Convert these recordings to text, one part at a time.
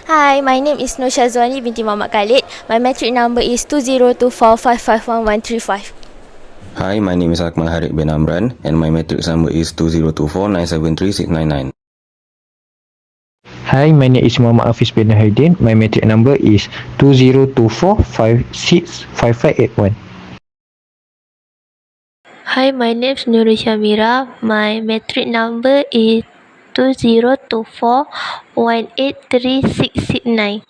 Hi, my name is Wani binti Muhammad Khalid. My metric number is 2024551135. Hi, my name is Akmal bin Amran and my matrix number is 2024973699. Hi, my name is Muhammad Hafiz bin My matric number is 2024565581. Hi, my name is Syahmira. My metric number is 2024183669.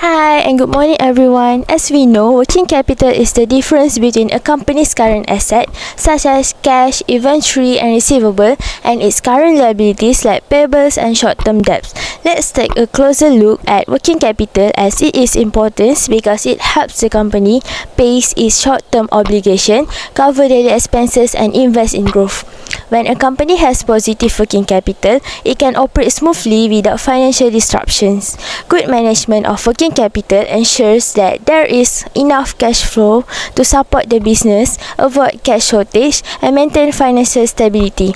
Hi and good morning everyone. As we know, working capital is the difference between a company's current asset such as cash, inventory and receivable and its current liabilities like payables and short-term debts. Let's take a closer look at working capital as it is important because it helps the company pay its short-term obligation, cover daily expenses and invest in growth. When a company has positive working capital, it can operate smoothly without financial disruptions. Good management of working capital ensures that there is enough cash flow to support the business, avoid cash shortage, and maintain financial stability.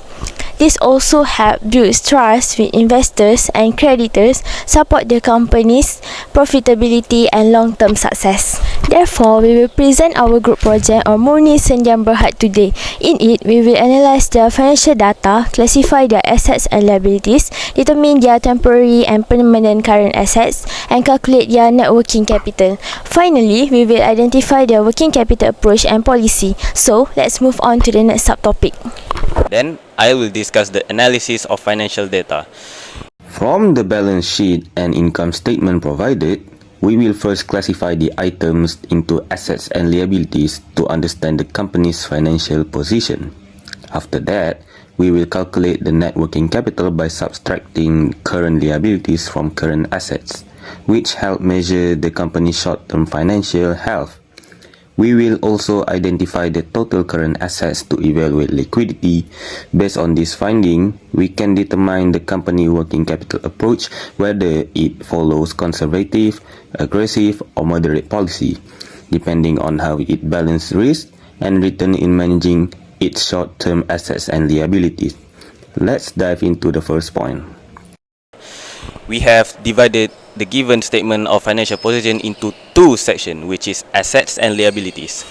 This also helps build trust with investors and creditors, support the company's profitability and long-term success. Therefore, we will present our group project on Murni Sendian Berhad today. In it, we will analyze their financial data, classify their assets and liabilities, determine their temporary and permanent current assets, and calculate their net working capital. Finally, we will identify their working capital approach and policy. So, let's move on to the next subtopic. Then, I will discuss the analysis of financial data. From the balance sheet and income statement provided, we will first classify the items into assets and liabilities to understand the company's financial position. After that, we will calculate the net working capital by subtracting current liabilities from current assets, which help measure the company's short-term financial health. We will also identify the total current assets to evaluate liquidity. Based on this finding, we can determine the company working capital approach, whether it follows conservative, aggressive, or moderate policy, depending on how it balances risk and return in managing its short-term assets and liabilities. Let's dive into the first point. We have divided the given statement of financial position into two sections, which is assets and liabilities.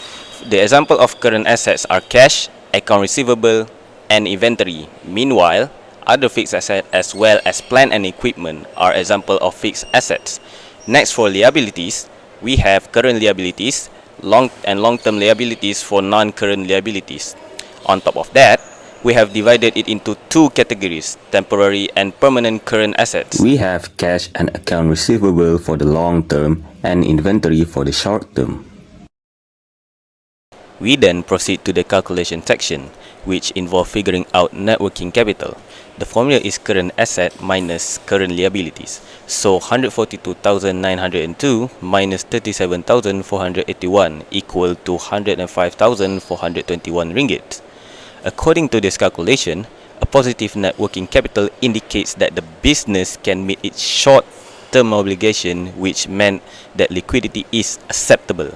The example of current assets are cash, account receivable, and inventory. Meanwhile, other fixed assets as well as plant and equipment are example of fixed assets. Next, for liabilities, we have current liabilities, long-term liabilities for non-current liabilities. On top of that, we have divided it into two categories, temporary and permanent current assets. We have cash and account receivable for the long term and inventory for the short term. We then proceed to the calculation section, which involves figuring out net working capital. The formula is current asset minus current liabilities. So 142,902 minus 37,481 equal to 105,421 ringgit. According to this calculation, a positive net working capital indicates that the business can meet its short-term obligation, which meant that liquidity is acceptable.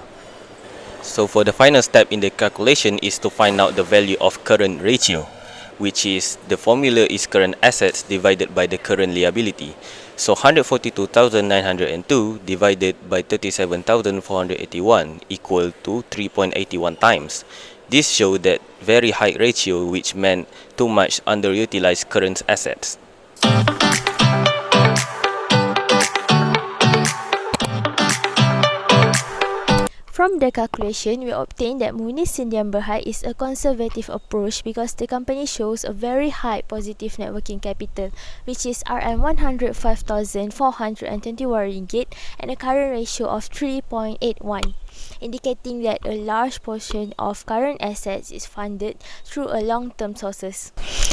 So for the final step in the calculation is to find out the value of current ratio, which is the formula is current assets divided by the current liability. So 142,902 divided by 37,481 equal to 3.81 times. This showed that very high ratio, which meant too much underutilized current assets. From the calculation, we obtain that Murni Sendian Berhad is a conservative approach because the company shows a very high positive net working capital, which is RM105,421 ringgit and a current ratio of 3.81. Indicating that a large portion of current assets is funded through a long-term sources.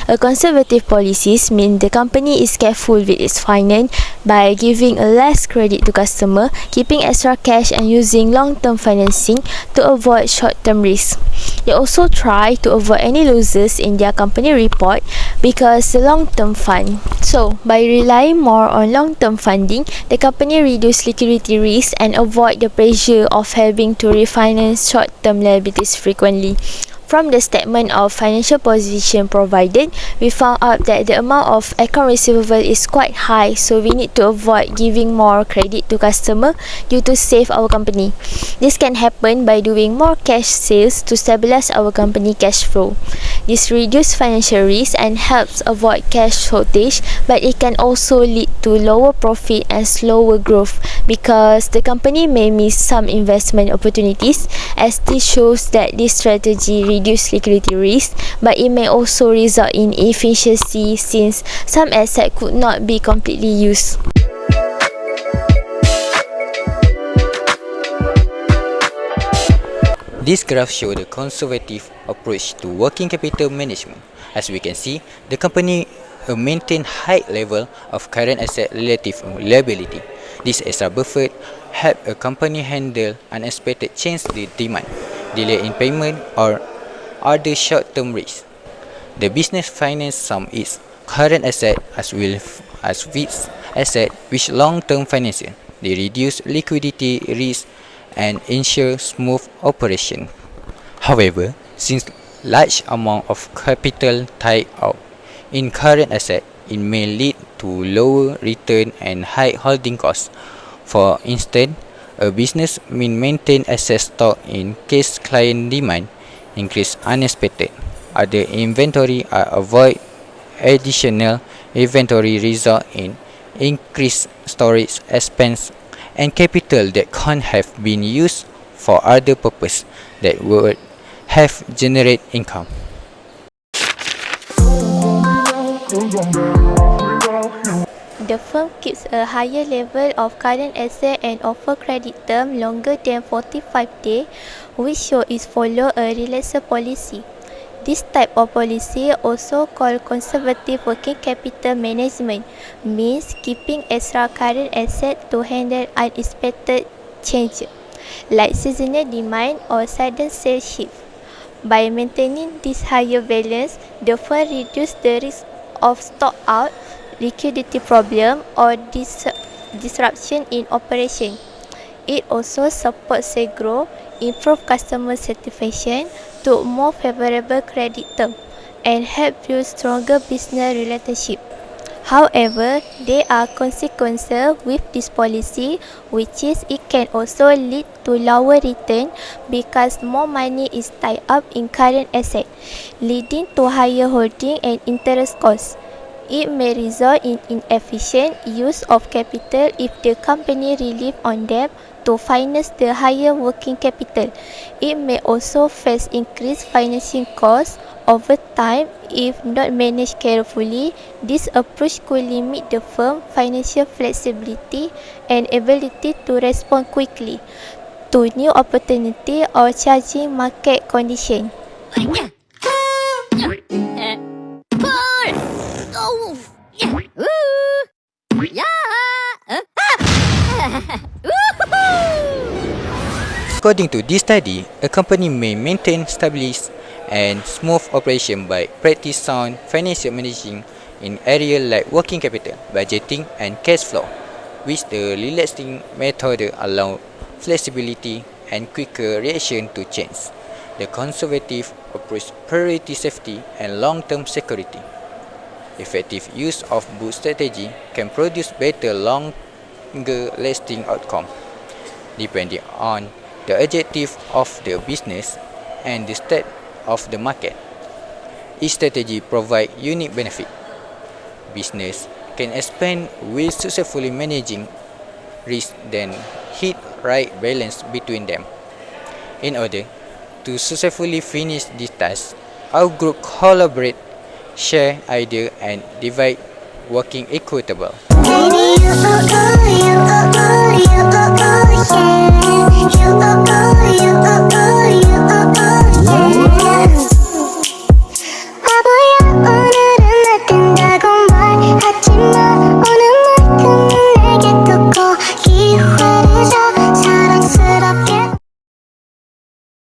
A conservative policies mean the company is careful with its finance by giving a less credit to customer, keeping extra cash and using long-term financing to avoid short-term risk. They also try to avoid any losses in their company report because the long-term fund. So, by relying more on long-term funding, the company reduce liquidity risk and avoid the pressure of having to refinance short-term liabilities frequently. From the statement of financial position provided, we found out that the amount of account receivable is quite high, so we need to avoid giving more credit to customer due to save our company. This can happen by doing more cash sales to stabilize our company cash flow. This reduces financial risk and helps avoid cash shortage, but it can also lead to lower profit and slower growth because the company may miss some investment opportunities, as this shows that this strategy reduces liquidity risk, but it may also result in inefficiency since some assets could not be completely used. This graph shows the conservative approach to working capital management. As we can see, the company maintain high level of current asset relative liability. This extra buffer help a company handle unexpected change in demand, delay in payment, or other short-term risks. The business finance some its current asset as well as fixed asset with long-term financing. They reduce liquidity risk and ensure smooth operation. However, since large amount of capital tied up in current asset, it may lead to lower return and high holding costs. For instance, a business may maintain asset stock in case client demand increase unexpected. Other inventory are avoid additional inventory result in increased storage expense and capital that can't have been used for other purpose that would have generate income. The firm keeps a higher level of current asset and offer credit term longer than 45 days, which show it follow a relaxed policy. This type of policy, also called conservative working capital management, means keeping extra current asset to handle unexpected changes, like seasonal demand or sudden sales shift. By maintaining this higher balance, the firm reduces the risk of stock out, liquidity problem, or disruption in operation. It also supports sales growth, improve customer satisfaction to more favorable credit term, and help build stronger business relationship. However, there are consequences with this policy, which is it can also lead to lower return because more money is tied up in current asset, leading to higher holding and interest costs. It may result in inefficient use of capital if the company relies on debt to finance the higher working capital. It may also face increased financing costs over time if not managed carefully. This approach could limit the firm's financial flexibility and ability to respond quickly to new opportunity or changing market conditions. According to this study, a company may maintain stability and smooth operation by practice sound financial managing in areas like working capital, budgeting, and cash flow, which the relaxing method allow flexibility and quicker reaction to change. The conservative approach prioritizes safety and long-term security. Effective use of both strategy can produce better longer-lasting outcome, depending on the objective of the business and the state of the market. Each strategy provides unique benefit. Business can expand while successfully managing risk, then hit right balance between them. In order to successfully finish this task, our group collaborate, share ideas, and divide working equitable. You